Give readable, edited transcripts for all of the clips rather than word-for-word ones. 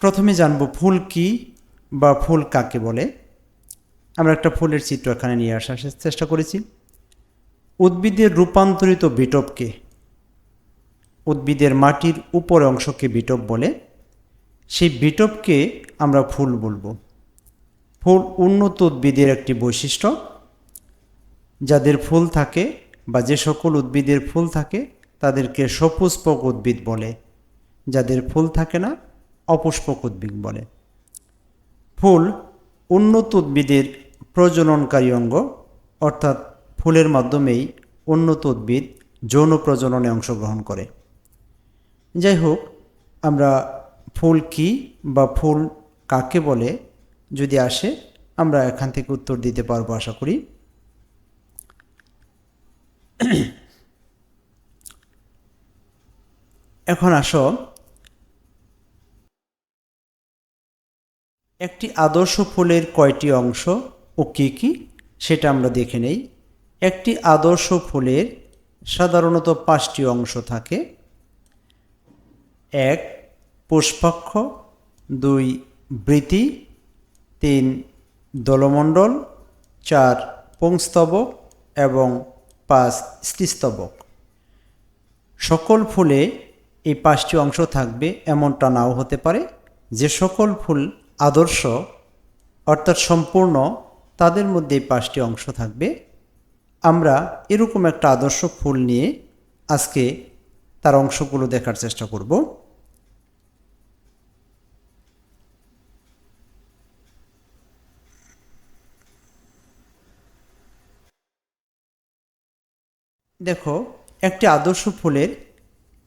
প্রথমে জানব ফুল কি বা ফুল কাকে বলে। আমরা একটা ফুলের চিত্র এখানে নিয়ে আসার চেষ্টা করেছি। উদ্ভিদের রূপান্তরিত বিটপকে, উদ্ভিদের মাটির উপরের অংশকে বিটপ বলে। সেই বিটপকে আমরা ফুল বলবো। ফুল উন্নত উদ্ভিদের একটি বৈশিষ্ট্য। যাদের ফুল থাকে বা যে সকল উদ্ভিদের ফুল থাকে তাদেরকে সপুষ্পক উদ্ভিদ বলে, যাদের ফুল থাকে না অপুষ্পক উদ্ভিদ বলে। ফুল উন্নত উদ্ভিদের প্রজননকারী অঙ্গ, অর্থাৎ ফুলের মাধ্যমেই উন্নত উদ্ভিদ যৌন প্রজননে অংশগ্রহণ করে। যাই হোক, আমরা ফুল কি বা ফুল কাকে বলে যদি আসে আমরা এখান থেকে উত্তর দিতে পারবো আশা করি। এখন আসো, একটি আদর্শ ফুলের কয়টি অংশ ও কী কী সেটা আমরা দেখে নেই। একটি আদর্শ ফুলের সাধারণত 5টি অংশ থাকে। 1 পুষ্পাক্ষ, 2 বৃতি, 3 দলমণ্ডল, 4 পুংস্তবক এবং 5 স্ত্রীস্তবক। সকল ফুলে এই 5টি অংশ থাকবে এমনটা নাও হতে পারে। যে সকল ফুল আদর্শ অর্থাৎ সম্পূর্ণ তাদের মধ্যে এই 5টি অংশ থাকবে। আমরা এরকম একটা আদর্শ ফুল নিয়ে আজকে তার অংশগুলো দেখার চেষ্টা করব। দেখো, একটি আদর্শ ফুলের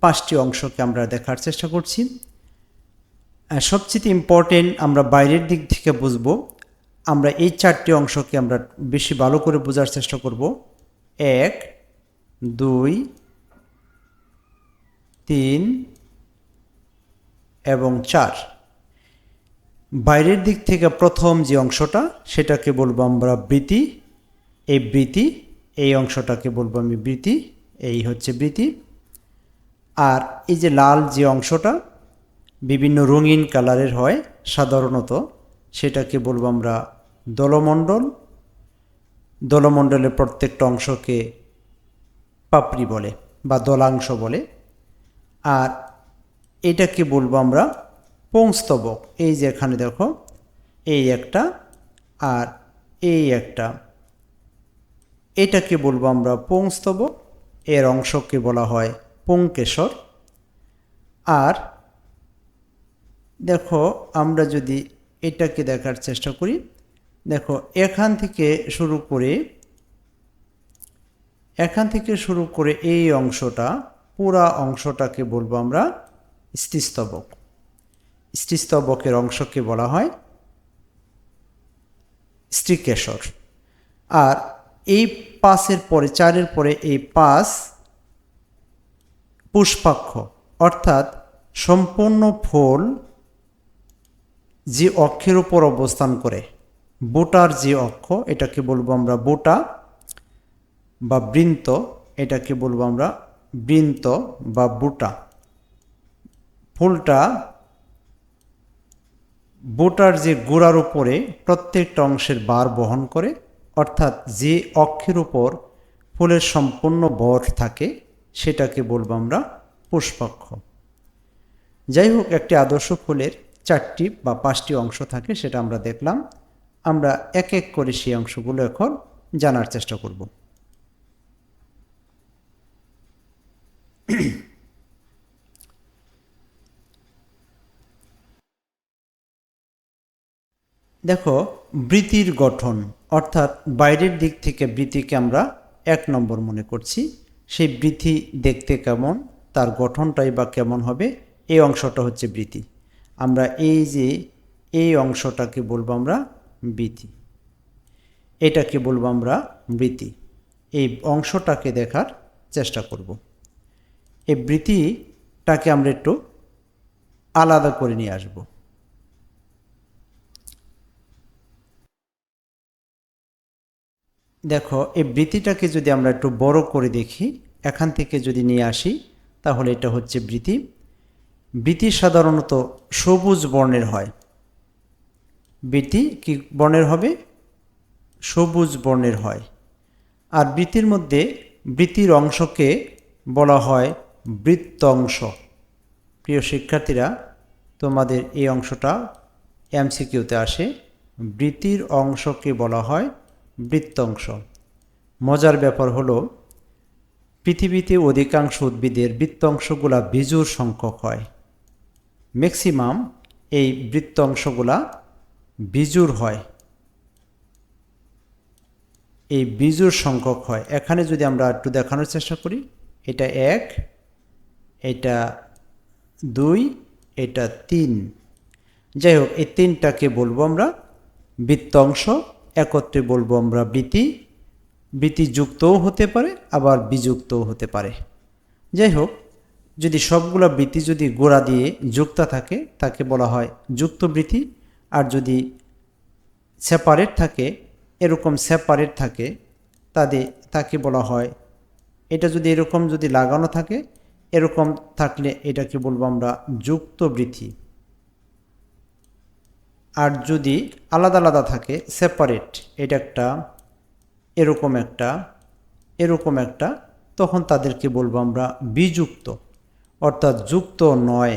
5টি অংশকে আমরা দেখার চেষ্টা করছি। সবচেয়ে ইম্পর্টেন্ট আমরা বাইরের দিক থেকে বুঝবো। আমরা এই 4টি অংশকে আমরা বেশি ভালো করে বোঝার চেষ্টা করব। 1 2 3 এবং 4। বাইরের দিক থেকে প্রথম যে অংশটা সেটাকে বলবো আমরা বৃতি। এই বৃতি, এই অংশটাকে বলবো আমি বৃতি, এই হচ্ছে বৃতি। আর এই যে লাল যে অংশটা বিভিন্ন রঙিন কালারের হয় সাধারণত, সেটাকে বলবো আমরা দলমণ্ডল। দলমণ্ডলের প্রত্যেকটা অংশকে পাপড়ি বলে বা দলাংশ বলে। আর এটাকে বলবো আমরা পুংস্তবক। এই যে এখানে দেখো, এই একটা আর এই একটা, এটাকে বলবো আমরা পুংস্তবক। এর অংশকে বলা হয় পুংকেশর। আর দেখো, আমরা যদি এটাকে দেখার চেষ্টা করি, দেখো এখান থেকে শুরু করে এই অংশটা, পুরা অংশটাকে বলবো আমরা স্ত্রীস্তবক। স্ত্রীস্তবকের অংশকে বলা হয় স্ত্রীকেশর। আর এই 5-এর পরে, 4-এর পরে এই 5 পুষ্পাক্ষ, অর্থাৎ সম্পূর্ণ ফুল যে অক্ষের উপর অবস্থান করে, বোটার যে অক্ষ, এটাকে বলবো আমরা বোটা বা বৃন্ত, এটাকে বলবো আমরা বৃন্ত বা বুটা। ফুলটা বোটার যে গোড়ার উপরে প্রত্যেকটা অংশের ভার বহন করে, অর্থাৎ যে অক্ষের উপর ফুলের সম্পূর্ণ ভর থাকে সেটাকে বলবো আমরা পুষ্পাক্ষ। যাই হোক, একটি আদর্শ ফুলের 4টি বা 5টি অংশ থাকে, সেটা আমরা দেখলাম। আমরা এক এক করে সেই অংশগুলো এখন জানার চেষ্টা করব। দেখো, বৃতির গঠন, অর্থাৎ বাইরের দিক থেকে বৃতিকে আমরা 1 নম্বর মনে করছি। সেই বৃতি দেখতে কেমন, তার গঠনটাই বা কেমন হবে, এই অংশটা হচ্ছে বৃতি। আমরা এই যে এই অংশটাকে বলবো আমরা বৃতি, এটাকে বলবো আমরা বৃতি। এই অংশটাকে দেখার চেষ্টা করব। এই বৃতিটাকে আমরা একটু আলাদা করে নিয়ে আসব। দেখো, এই বৃতিটাকে যদি আমরা একটু বড় করে দেখি, এখান থেকে যদি নিয়ে আসি, তাহলে এটা হচ্ছে বৃতি। বৃতি সাধারণত সবুজ বর্ণের হয়। বৃতি কি বর্ণের হবে? সবুজ বর্ণের হয়। আর বৃতির মধ্যে বৃতির অংশকে বলা হয় বৃত্তংশ। প্রিয় শিক্ষার্থীরা, তোমাদের এই অংশটা এমসিকিউতে আসে। বৃতির অংশকে বলা হয় বৃত্তংশ। মজার ব্যাপার হলো, পৃথিবীতে অধিকাংশ উদ্ভিদের বৃত্তংশগুলা বিজোড় সংখ্যক হয়। ম্যাক্সিমাম এই বৃত্তংশগুলা বিজোড় হয়, এই বিজোড় সংখ্যক হয়। এখানে যদি আমরা একটু দেখানোর চেষ্টা করি, এটা 1, এটা 2, এটা 3। যাই হোক, এই 3টাকে বলবো আমরা বৃত্তংশ, একত্রে বলবো আমরা বৃতি। বৃতি যুক্তও হতে পারে, আবার বিযুক্তও হতে পারে। যাই হোক, যদি সবগুলা বৃতি যদি গোড়া দিয়ে যুক্ত থাকে তাকে বলা হয় যুক্ত বৃতি। আর যদি সেপারেট থাকে, এরকম সেপারেট থাকে, তাকে বলা হয়, এটা যদি এরকম যদি লাগানো থাকে, এরকম থাকলে এটাকে বলবো আমরা যুক্ত বৃতি। আর যদি আলাদা আলাদা থাকে, সেপারেট, এটা একটা, এরকম একটা, এরকম একটা, তখন তাদেরকে বলবো আমরা বিযুক্ত, অর্থাৎ যুক্ত নয়।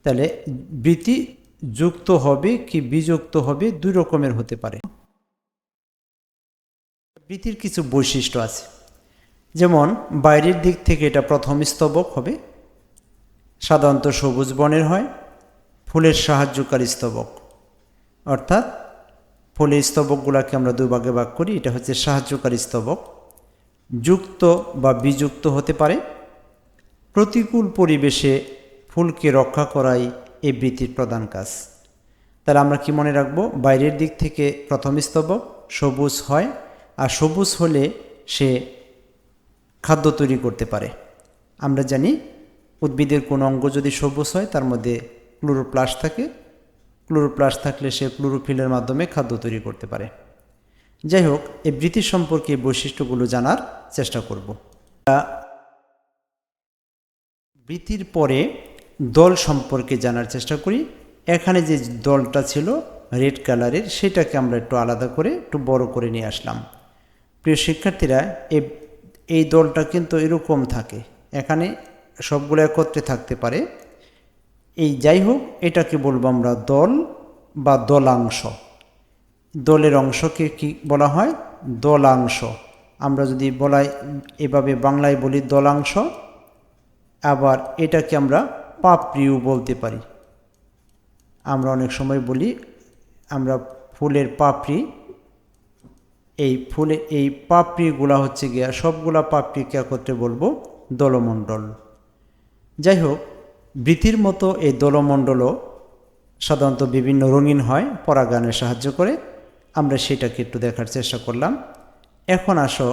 তাহলে বৃতি যুক্ত হবে কি বিযুক্ত হবে, দুই রকমের হতে পারে। বৃতির কিছু বৈশিষ্ট্য আছে, যেমন বাইরের দিক থেকে এটা প্রথম স্তবক হবে, সাধারণত সবুজ বর্ণের হয়, ফুলের সাহায্যকারী স্তবক। অর্থাৎ ফুলের স্তবকগুলোকে আমরা দুই ভাগে ভাগ করি, এটা হচ্ছে সাহায্যকারী স্তবক। যুক্ত বা বিযুক্ত হতে পারে। প্রতিকূল পরিবেশে ফুলকে রক্ষা করাই এই বৃতির প্রধান কাজ। তাহলে আমরা কি মনে রাখবো? বাইরের দিক থেকে প্রথম স্তবক সবুজ হয়, আর সবুজ হলে সে খাদ্য তৈরি করতে পারে। আমরা জানি উদ্ভিদের কোনো অঙ্গ যদি সবুজ হয় তার মধ্যে ক্লোরোপ্লাস্ট থাকে, ক্লোরোপ্লাস্ট থাকলে সে ক্লোরোফিলের মাধ্যমে খাদ্য তৈরি করতে পারে। যাই হোক, এই বৃতি সম্পর্কে বৈশিষ্ট্যগুলো জানার চেষ্টা করব। বৃতির পরে দল সম্পর্কে জানার চেষ্টা করি। এখানে যে দলটা ছিল রেড কালারের, সেটাকে আমরা একটু আলাদা করে একটু বড় করে নিয়ে আসলাম। প্রিয় শিক্ষার্থীরা, এই দলটা কিন্তু এরকম থাকে, এখানে সবগুলো একত্রে থাকতে পারে। এই যাই হোক, এটাকে বলবো আমরা দল বা দলাংশ। দলের অংশকে কি বলা হয়? দলাংশ। আমরা যদি বলাই এভাবে বাংলায় বলি দলাংশ, আবার এটাকে আমরা পাপড়িও বলতে পারি। আমরা অনেক সময় বলি আমরা ফুলের পাপড়ি, এই পাপড়িগুলা হচ্ছে গিয়া সবগুলা পাপড়িকে একত্রে বলবো দলমণ্ডল। যাই হোক, বৃতির মতো এই দলমণ্ডলও সাধারণত বিভিন্ন রঙিন হয় পরাগায়নের সাহায্য করে। আমরা সেটাকে একটু দেখার চেষ্টা করলাম। এখন আসো,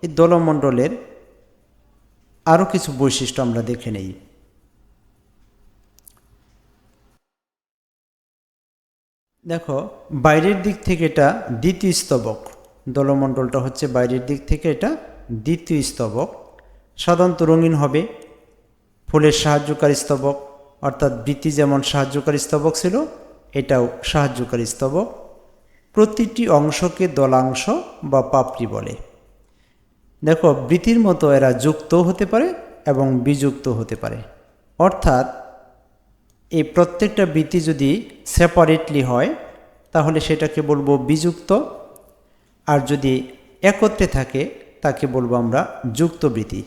এই দলমণ্ডলের আরও কিছু বৈশিষ্ট্য আমরা দেখে নেই। দেখো, বাইরের দিক থেকে এটা দ্বিতীয় স্তবক। দলমণ্ডলটা হচ্ছে বাইরের দিক থেকে এটা দ্বিতীয় স্তবক। সাধারণত রঙিন হবে, ফুলের সাহায্যকারী স্তবক, অর্থাৎ বৃতি যেমন সাহায্যকারী স্তবক ছিল, এটাও সাহায্যকারী স্তবক। প্রতিটি অংশকে দলাংশ বা পাপড়ি বলে। দেখো, বৃতির মতো এরা যুক্ত হতে পারে এবং বিযুক্ত হতে পারে। অর্থাৎ এই প্রত্যেকটা বৃতি যদি সেপারেটলি হয় তাহলে সেটাকে বলবো বিযুক্ত, আর যদি একত্রে থাকে তাকে বলবো আমরা যুক্ত বৃতি।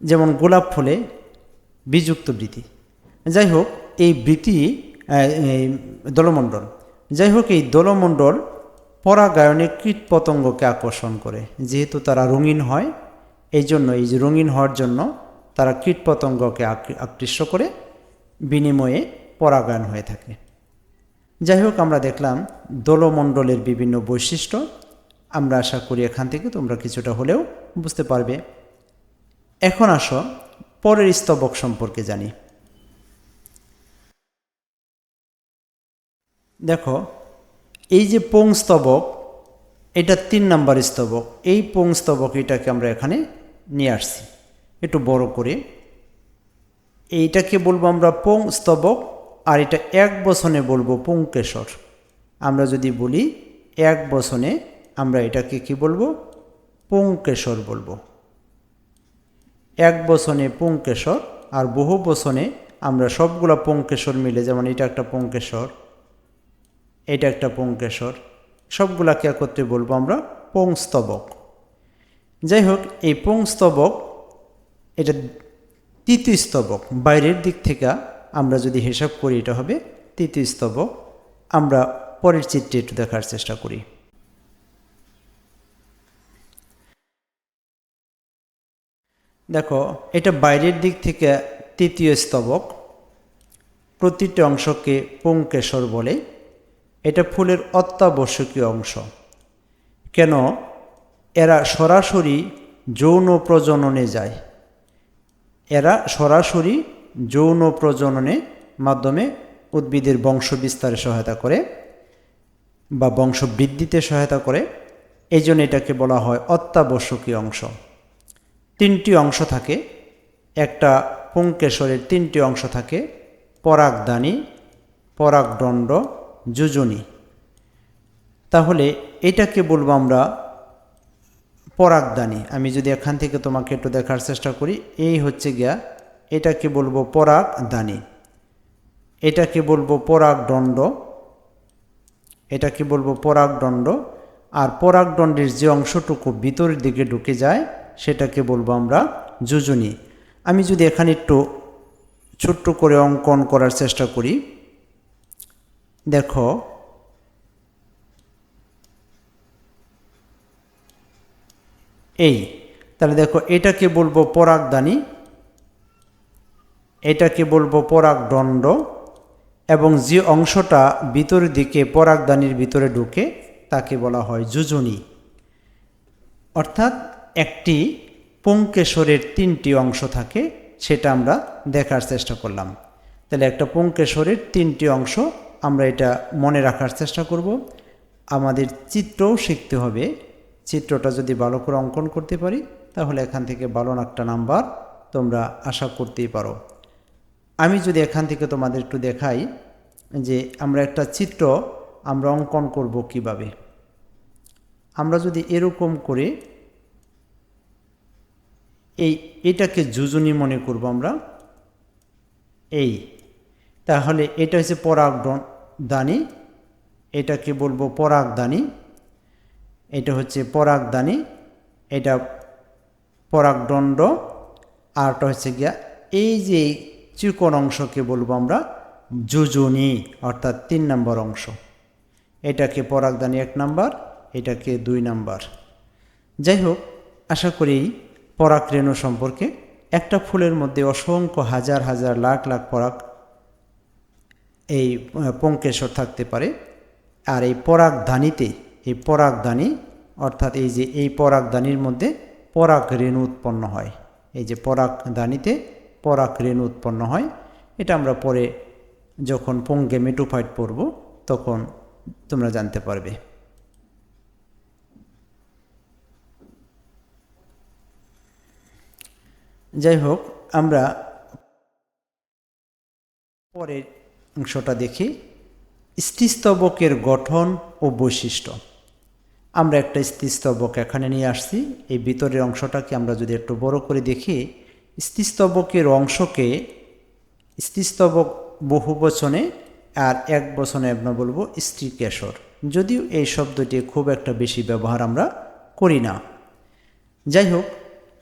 যেমন গোলাপ ফুলে বিযুক্ত বৃতি। যাই হোক, এই বৃতি দলমণ্ডল, যাই হোক, এই দলমণ্ডল পরাগায়নে কীটপতঙ্গকে আকর্ষণ করে। যেহেতু তারা রঙিন হয়, এই জন্য এই যে রঙিন হওয়ার জন্য তারা কীটপতঙ্গকে আকৃষ্ট করে, বিনিময়ে পরাগায়ন হয়ে থাকে। যাই হোক, আমরা দেখলাম দলমণ্ডলের বিভিন্ন বৈশিষ্ট্য। আমরা আশা করি এখান থেকে তোমরা কিছুটা হলেও বুঝতে পারবে। এখন আসো পরের স্তবক সম্পর্কে জানি। দেখো, এই যে পুংস্তবক, এটা 3 নম্বর স্তবক। এই পুংস্তবক এটাকে আমরা এখানে নিয়ে আসছি একটু বড় করে। এইটাকে বলবো আমরা পুং স্তবক, আর এটা এক বচনে বলবো পুংকেশর। আমরা যদি বলি এক বচনে, আমরা এটাকে কি বলবো? পুংকেশর বলবো। এক বচনে পুংকেশর, আর বহু বচনে আমরা সবগুলা পুংকেশর মিলে, যেমন এটা একটা পুংকেশর, এটা একটা পুংকেশর, সবগুলাকে একত্রে বলবো আমরা পুংস্তবক। যাই হোক, এই পুংস্তবক এটা তৃতীয় স্তবক। বাইরের দিক থেকে আমরা যদি হিসাব করি এটা হবে তৃতীয় স্তবক। আমরা পরের চিত্রে একটু দেখার চেষ্টা করি। দেখো, এটা বাইরের দিক থেকে তৃতীয় স্তবক। প্রতিটি অংশকে পুংকেশর বলে। এটা ফুলের অত্যাবশ্যকীয় অংশ। কেন? এরা সরাসরি যৌন প্রজননে যায়। এরা সরাসরি যৌন প্রজননের মাধ্যমে উদ্ভিদের বংশ বিস্তারে সহায়তা করে বা বংশ বৃদ্ধিতে সহায়তা করে। এই জন্য এটাকে বলা হয় অত্যাবশ্যকীয় অংশ। তিনটি অংশ থাকে। একটা পুংকেশরের তিনটি অংশ থাকে: পরাগদানি, পরাগদণ্ড, যোজনী। তাহলে এটাকে বলবো আমরা পরাগদানি। আমি যদি এখান থেকে তোমাকে একটু দেখার চেষ্টা করি, এই হচ্ছে গিয়া, এটাকে বলবো পরাগদানি, এটাকে বলবো পরাগদণ্ড, এটাকে বলবো পরাগদণ্ড। আর পরাগদণ্ডের যে অংশটুকু ভিতরের দিকে ঢুকে যায় সেটাকে বলবো আমরা যোজনী। আমি যদি এখানে একটু ছোট্ট করে অঙ্কন করার চেষ্টা করি, দেখো এই, তাহলে দেখো এটাকে বলবো পরাগদানি, এটাকে বলবো পরাগদণ্ড, এবং যে অংশটা ভিতরের দিকে পরাগদানির ভিতরে ঢুকে তাকে বলা হয় যোজনী। অর্থাৎ একটি পুংকেশরের তিনটি অংশ থাকে, সেটা আমরা দেখার চেষ্টা করলাম। তাহলে একটা পুংকেশরের তিনটি অংশ, আমরা এটা মনে রাখার চেষ্টা করব। আমাদের চিত্রও শিখতে হবে। চিত্রটা যদি ভালো করে অঙ্কন করতে পারি তাহলে এখান থেকে ভালো একটা নাম্বার তোমরা আশা করতেই পারো। আমি যদি এখান থেকে তোমাদের একটু দেখাই যে আমরা একটা চিত্র আমরা অঙ্কন করব কিভাবে। আমরা যদি এরকম করে এটাকে যোজনী মনে করব আমরা, এই, তাহলে এটা হচ্ছে পরাগদানি, এটাকে বলবো পরাগদানি, এটা হচ্ছে পরাগদানি, এটা পরাগদণ্ড, আরটা হচ্ছে গিয়া এই যে চিকন অংশকে বলবো আমরা যোজনী, অর্থাৎ 3 নম্বর অংশ। এটাকে পরাগদানি 1 নাম্বার, এটাকে 2 নাম্বার। যাই হোক, আশা করি পরাগরেণু সম্পর্কে। একটা ফুলের মধ্যে অসংখ্য হাজার হাজার লাখ লাখ পরাগ, এই পুংকেশর থাকতে পারে। আর এই পরাগধানীতে, এই পরাগধানী অর্থাৎ এই যে এই পরাগধানীর মধ্যে পরাগরেণু উৎপন্ন হয়। এই যে পরাগধানীতে পরাগরেণু উৎপন্ন হয়। এটা আমরা পরে যখন পুংগেমেটোফাইট পড়ব তখন তোমরা জানতে পারবে। যাই হোক, আমরা পরের অংশটা দেখি, স্ত্রীস্তবকের গঠন ও বৈশিষ্ট্য। আমরা একটা স্ত্রীস্তবক এখানে নিয়ে আসছি। এই ভিতরের অংশটাকে আমরা যদি একটু বড় করে দেখি, স্ত্রীস্তবকের অংশকে স্ত্রীস্তবক বহুবচনে আর এক বচনে আমরা বলবো স্ত্রীকেশর। যদিও এই শব্দটি খুব একটা বেশি ব্যবহার আমরা করি না। যাই হোক,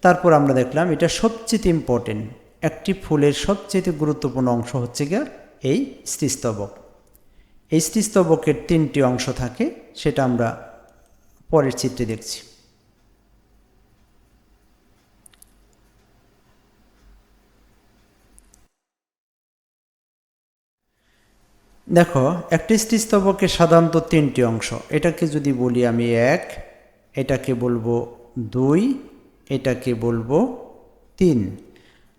তারপর আমরা দেখলাম এটা সবচেয়ে ইম্পর্টেন্ট, একটি ফুলের সবচেয়ে গুরুত্বপূর্ণ অংশ হচ্ছে গিয়ে এই স্ত্রীস্তবক। এই স্ত্রীস্তবকের 3টি অংশ থাকে, সেটা আমরা পরের চিত্রে দেখছি। দেখো, একটি স্ত্রীস্তবকের সাধারণত 3টি অংশ। এটাকে যদি বলি আমি 1, এটাকে বলবো 2, এটাকে বলবো 3।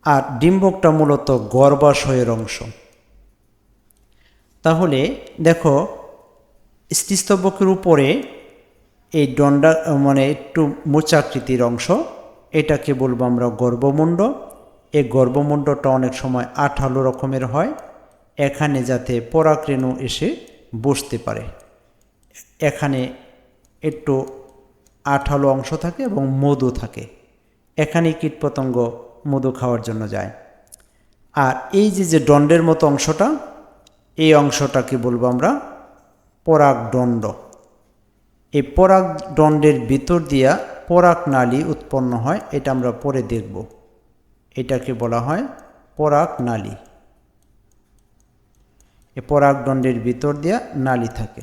আর ডিম্বকটা মূলত গর্ভাশয়ের অংশ। তাহলে দেখো, স্ত্রীস্তবকের উপরে এই দণ্ডা মানে একটু মোচাকৃতির অংশ, এটাকে বলবো আমরা গর্ভমুণ্ড। এই গর্ভমুণ্ডটা অনেক সময় আঠালো রকমের হয়, এখানে যাতে পরাগরেণু এসে বসতে পারে। এখানে একটু আঠালো অংশ থাকে এবং মধু থাকে, এখানে কীটপতঙ্গ মধু খাওয়ার জন্য যায়। আর এই যে দণ্ডের মতো অংশটা, এই অংশটাকে বলবো আমরা পরাগদণ্ড। এই পরাগদণ্ডের ভিতর দিয়া পরাগনালী উৎপন্ন হয়, এটা আমরা পরে দেখব। এটাকে বলা হয় পরাগনালী। এই পরাগদণ্ডের ভিতর দিয়া নালী থাকে,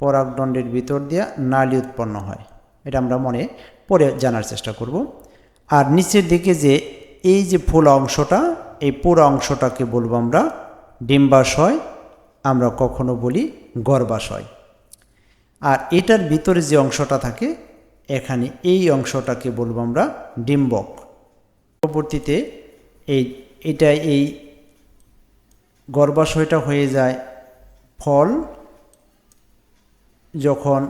পরাগদণ্ডের ভিতর দিয়া নালী উৎপন্ন হয়, এটা আমরা মনে পরে জানার চেষ্টা করব। আর নিচের দিকে যে এই যে ফোলা অংশটা, এই পুরো অংশটাকে বলবো আমরা ডিম্বাশয়, আমরা কখনো বলি গর্ভাশয়। আর এটার ভিতরে যে অংশটা থাকে এখানে, এই অংশটাকে বলবো আমরা ডিম্বক। পরবর্তীতে এই গর্ভাশয়টা হয়ে যায় ফল, যখন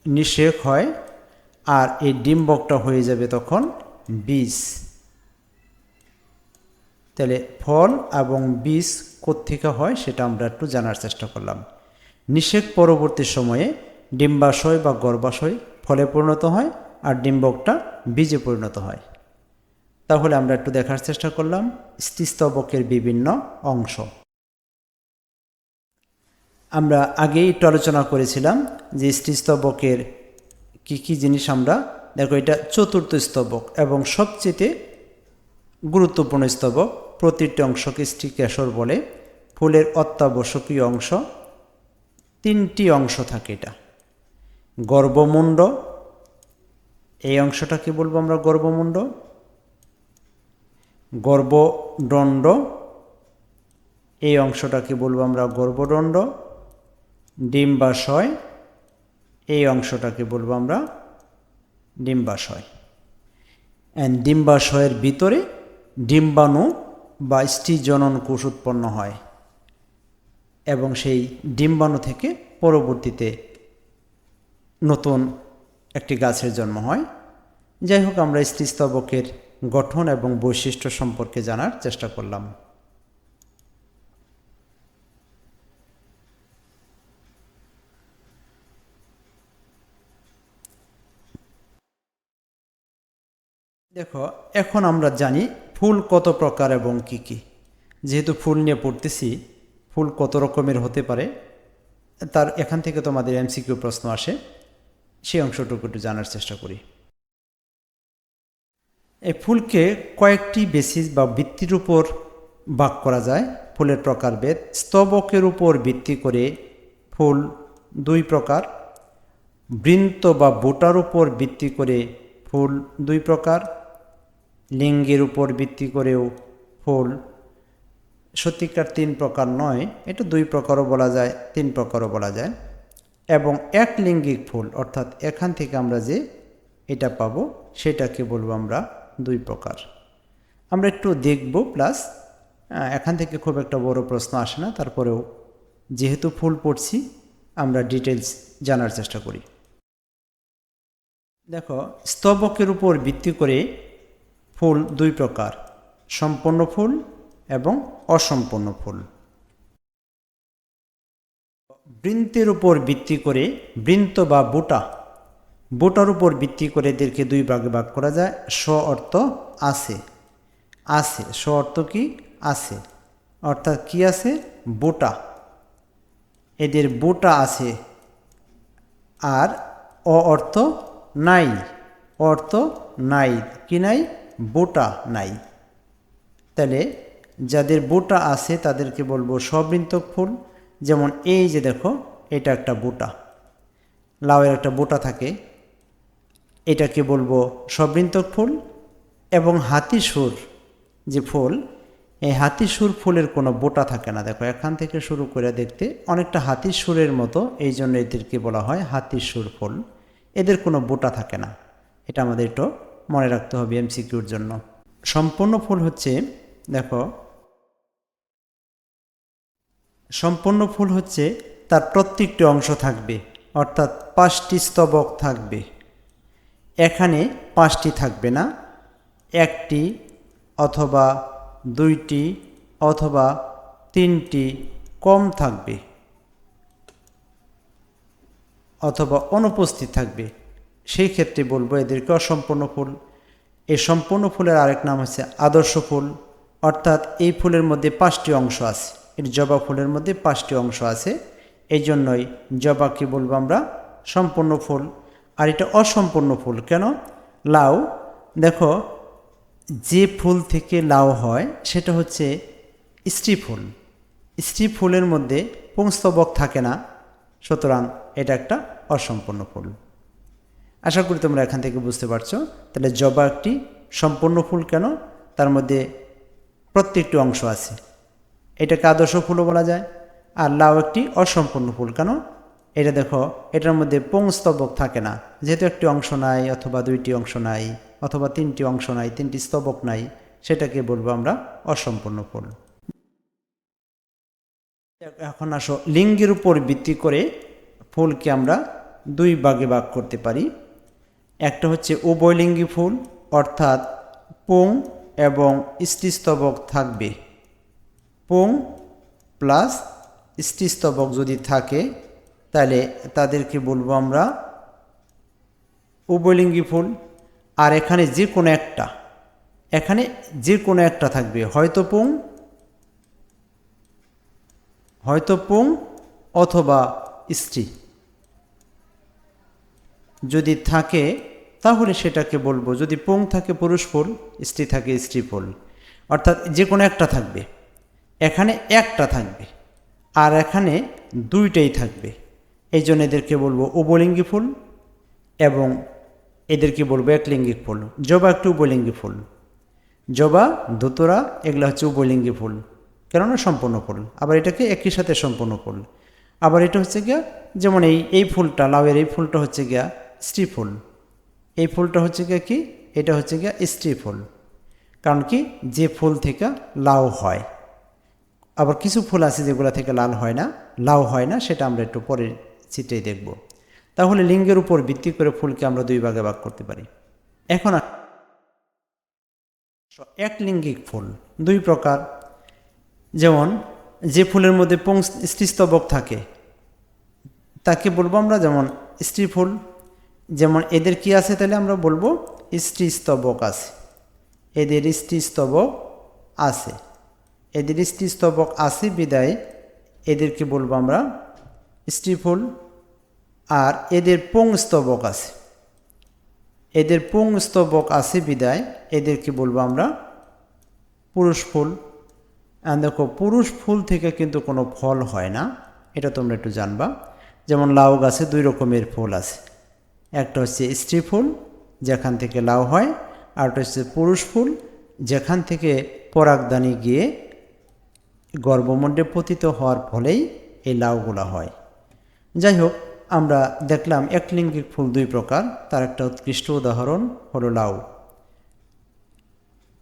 নিষেক হয়, আর এই ডিম্বকটা হয়ে যাবে তখন বীজ। তাহলে ফল এবং বীজ কোত্থেকে হয় সেটা আমরা একটু জানার চেষ্টা করলাম। নিষেক পরবর্তী সময়ে ডিম্বাশয় বা গর্ভাশয় ফলে পরিণত হয়, আর ডিম্বকটা বীজে পরিণত হয়। তাহলে আমরা একটু দেখার চেষ্টা করলাম স্ত্রীস্তবকের বিভিন্ন অংশ। আমরা আগেই একটু আলোচনা করেছিলাম যে স্ত্রীস্তবকের কি কি জিনিস আমরা দেখো। এটা চতুর্থ স্তবক এবং সবচেয়ে গুরুত্বপূর্ণ স্তবক। প্রতিটি অংশকে স্ত্রীকেশর বলে। ফুলের অত্যাবশ্যকীয় অংশ তিনটি অংশ থাকে। এটা গর্ভমুণ্ড, এই অংশটাকে বলবো আমরা গর্ভমুণ্ড। গর্ভদণ্ড, এই অংশটাকে বলবো আমরা গর্ভদণ্ড। ডিম্বাশয়, এই অংশটাকে বলবো আমরা ডিম্বাশয়। ডিম্বাশয়ের ভিতরে ডিম্বাণু বা স্ত্রী জনন কোষ উৎপন্ন হয় এবং সেই ডিম্বাণু থেকে পরবর্তীতে নতুন একটি গাছের জন্ম হয়। যাই হোক, আমরা স্ত্রীস্তবকের গঠন এবং বৈশিষ্ট্য সম্পর্কে জানার চেষ্টা করলাম। দেখো, এখন আমরা জানি ফুল কত প্রকার এবং কি কি। যেহেতু ফুল নিয়ে পড়তেছি, ফুল কত রকমের হতে পারে তার এখান থেকে তোমাদের এমসিকিউ প্রশ্ন আসে, সেই অংশটুকু একটু জানার চেষ্টা করি। এই ফুলকে কয়েকটি বেসিস বা ভিত্তির উপর ভাগ করা যায়। ফুলের প্রকারভেদ: স্তবকের উপর ভিত্তি করে ফুল দুই প্রকার, বৃন্ত বা বোটার উপর ভিত্তি করে ফুল দুই প্রকার, লিঙ্গের উপর ভিত্তি করেও ফুল সত্যিকার তিন প্রকার নয়, এটা দুই প্রকারও বলা যায়, তিন প্রকারও বলা যায়। এবং এক লিঙ্গিক ফুল, অর্থাৎ এখান থেকে আমরা যে এটা পাবো সেটাকে বলবো আমরা দুই প্রকার। আমরা একটু দেখব, প্লাস এখান থেকে খুব একটা বড় প্রশ্ন আসে না, তারপরেও যেহেতু ফুল পড়ছি আমরা ডিটেলস জানার চেষ্টা করি। দেখো, স্তবকের উপর ভিত্তি করে ফুল দুই প্রকার, সম্পূর্ণ ফুল এবং অসম্পূর্ণ ফুল। বৃন্তের উপর ভিত্তি করে বৃন্ত বা বোটা, বোটার উপর ভিত্তি করে এদেরকে দুই ভাগে ভাগ করা যায়। স্ব অর্থ আছে, আছে, স্ব অর্থ কি আছে, অর্থাৎ কি আছে, বোটা, এদের বোটা আছে। আর অ অর্থ নাই, অর্থ নাই, কি নাই, বোটা নাই। তাহলে যাদের বোটা আছে তাদেরকে বলবো সবৃন্তক ফুল। যেমন এই যে দেখো, এটা একটা বোটা, লাউয়ের একটা বোটা থাকে, এটাকে বলবো সবৃন্তক ফুল। এবং হাতিসুর যে ফুল, এই হাতিসুর ফুলের কোনো বোটা থাকে না। দেখো, এখান থেকে শুরু করে দেখতে অনেকটা হাতিসুরের মতো, এই জন্য এদেরকে বলা হয় হাতিসুর ফুল। এদের কোনো বোটা থাকে না, এটা আমাদের একটু মনে রাখতে হবে এমসিকিউর জন্য। সম্পূর্ণ ফুল হচ্ছে, দেখো, সম্পূর্ণ ফুল হচ্ছে তার প্রত্যেকটি অংশ থাকবে, অর্থাৎ 5টি স্তবক থাকবে। এখানে 5টি থাকবে না, 1টি অথবা 2টি অথবা 3টি কম থাকবে অথবা অনুপস্থিত থাকবে, সেই ক্ষেত্রে বলবো এদেরকে অসম্পূর্ণ ফুল। এই সম্পূর্ণ ফুলের আরেক নাম হচ্ছে আদর্শ ফুল, অর্থাৎ এই ফুলের মধ্যে 5টি অংশ আছে। এর জবা ফুলের মধ্যে 5টি অংশ আছে, এই জন্যই জবাকে বলবো আমরা সম্পূর্ণ ফুল। আর এটা অসম্পূর্ণ ফুল কেন? লাউ, দেখো যে ফুল থেকে লাউ হয় সেটা হচ্ছে স্ত্রী ফুল। স্ত্রী ফুলের মধ্যে পুংস্তবক থাকে না, সুতরাং এটা একটা অসম্পূর্ণ ফুল। আশা করি তোমরা এখান থেকে বুঝতে পারছো। তাহলে জবা একটি সম্পূর্ণ ফুল কেন? তার মধ্যে প্রত্যেকটি অংশ আছে, এটাকে আদর্শ ফুলও বলা যায়। আর লাউ একটি অসম্পূর্ণ ফুল কেন? এটা দেখো এটার মধ্যে পুংস্তবক থাকে না, যেহেতু একটি অংশ নাই অথবা 2টি অংশ নাই অথবা 3টি অংশ নাই, 3টি স্তবক নাই, সেটাকে বলবো আমরা অসম্পূর্ণ ফুল। এখন আসো, লিঙ্গের উপর ভিত্তি করে ফুলকে আমরা 2 ভাগে ভাগ করতে পারি। একটা হচ্ছে উভয়লিঙ্গী ফুল, অর্থাৎ পুং এবং স্ত্রীস্তবক থাকবে। পুং প্লাস স্ত্রীস্তবক যদি থাকে তাহলে তাদেরকে বলবো আমরা উভয়লিঙ্গী ফুল। আর এখানে যে কোনো একটা থাকবে, হয়তো পুং অথবা স্ত্রী যদি থাকে তাহলে সেটাকে বলবো, যদি পুং থাকে পুরুষ ফুল, স্ত্রী থাকে স্ত্রী ফুল। অর্থাৎ যে কোনো একটা থাকবে, এখানে একটা থাকবে আর এখানে 2টাই থাকবে, এই জন্য এদেরকে বলবো উভয়লিঙ্গী ফুল এবং এদেরকে বলবো একলিঙ্গী ফুল। জবা একটু উভয়লিঙ্গী ফুল, জবা, ধুতরা এগুলো হচ্ছে উভয়লিঙ্গী ফুল, কেননা সম্পূর্ণ ফুল। আবার এটাকে একই সাথে সম্পূর্ণ ফুল। আবার এটা হচ্ছে গিয়া, যেমন এই ফুলটা, লাউয়ের এই ফুলটা হচ্ছে গিয়া স্ত্রী ফুল, এই ফুলটা হচ্ছে গিয়া কি, এটা হচ্ছে গিয়া স্ত্রী ফুল। কারণ কি, যে ফুল থেকে লাউ হয়। আবার কিছু ফুল আছে যেগুলো থেকে লাউ হয় না, সেটা আমরা একটু পরের চিত্রেই দেখব। তাহলে লিঙ্গের উপর ভিত্তি করে ফুলকে আমরা 2 ভাগে ভাগ করতে পারি। এখন একলিঙ্গিক ফুল 2 প্রকার। যেমন যে ফুলের মধ্যে স্ত্রীস্তবক থাকে তাকে বলবো আমরা যেমন স্ত্রী ফুল। যেমন এদের কি আছে, তাহলে আমরা বলবো স্ত্রীস্তবক আছে, এদের স্ত্রীস্তবক আছে, বিদায় এদেরকে বলবো আমরা স্ত্রী ফুল। আর এদের পুংস্তবক আছে, বিদায় এদেরকে বলবো আমরা পুরুষ ফুল। দেখো পুরুষ ফুল থেকে কিন্তু কোনো ফল হয় না, এটা তোমরা একটু জানবা। যেমন লাউ গাছে 2 রকমের ফুল আছে, একটা হচ্ছে স্ত্রী ফুল যেখান থেকে লাউ হয়, আর একটা হচ্ছে পুরুষ ফুল যেখান থেকে পরাগদানি গিয়ে গর্ভমণ্ডে পতিত হওয়ার ফলেই এই লাউগুলা হয়। যাই হোক, আমরা দেখলাম একলিঙ্গিক ফুল 2 প্রকার, তার একটা উৎকৃষ্ট উদাহরণ হলো লাউ।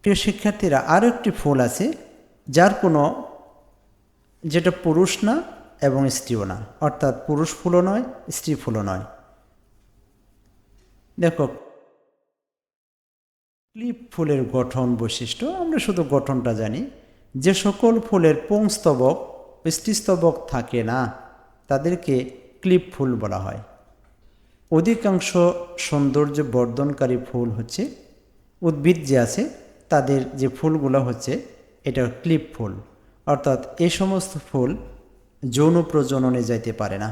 প্রিয় শিক্ষার্থীরা, আরও একটি ফুল আছে যেটা পুরুষ না এবং স্ত্রীও না, অর্থাৎ পুরুষ ফুলও নয় স্ত্রী ফুলও নয়। দেখো ক্লিপ ফুলের গঠন বৈশিষ্ট্য, আমরা শুধু গঠনটা জানি। যে সকল ফুলের পুংস্তবক স্ত্রীস্তবক থাকে না তাদেরকে ক্লিপ ফুল বলা হয়। অধিকাংশ সৌন্দর্য বর্ধনকারী ফুল হচ্ছে, উদ্ভিদ যে আছে তাদের যে ফুলগুলো হচ্ছে এটা ক্লিপ ফুল, অর্থাৎ এই সমস্ত ফুল যৌন প্রজননে যাইতে পারে না।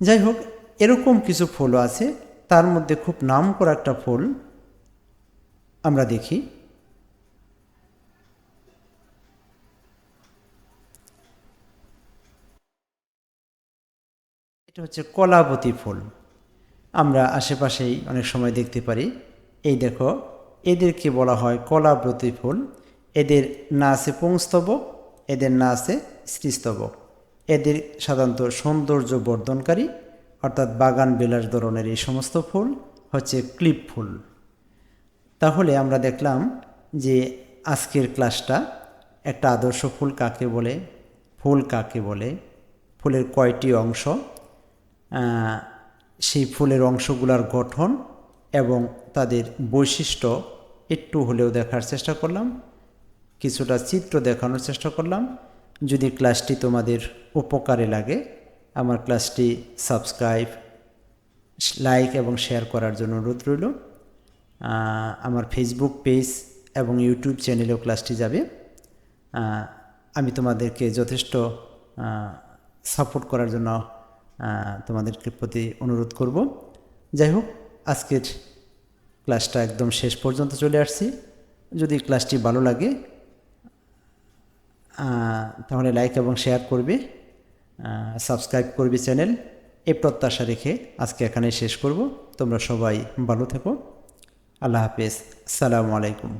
যাই হোক, এরকম কিছু ফুলও আছে, তার মধ্যে খুব নামকরা একটা ফুল আমরা দেখি। এটা হচ্ছে কলাবতী ফুল, আমরা আশেপাশেই অনেক সময় দেখতে পারি। এই দেখো, এদেরকে বলা হয় কলাবতী ফুল। এদের না আছে পুংস্তবক, এদের না আছে স্ত্রীস্তবক। এদের সাধারণত সৌন্দর্য বর্ধনকারী, অর্থাৎ বাগান বিলাস ধরনের এই সমস্ত ফুল হচ্ছে ক্লিপ ফুল। তাহলে আমরা দেখলাম যে আজকের ক্লাসটা একটা আদর্শ ফুল কাকে বলে, ফুলের কয়টি অংশ, সেই ফুলের অংশগুলোর গঠন এবং তাদের বৈশিষ্ট্য একটু হলেও দেখার চেষ্টা করলাম, কিছুটা চিত্র দেখানোর চেষ্টা করলাম। যদি ক্লাসটি তোমাদের উপকারে লাগে আমার ক্লাসটি সাবস্ক্রাইব, লাইক এবং শেয়ার করার জন্য অনুরোধ রইল। আমার ফেসবুক পেজ এবং ইউটিউব চ্যানেলেও ক্লাসটি যাবে। আমি তোমাদেরকে যথেষ্ট সাপোর্ট করার জন্য তোমাদেরকে প্রতি অনুরোধ করব। যাই হোক, আজকের ক্লাসটা একদম শেষ পর্যন্ত চলে আসছি। যদি ক্লাসটি ভালো লাগে তাহলে লাইক এবং শেয়ার করবে, সাবস্ক্রাইব করবে চ্যানেল। এই প্রত্যাশা রেখে আজকে এখানে শেষ করব। তোমরা সবাই ভালো থেকো। আল্লাহ হাফেজ। আসসালামু আলাইকুম।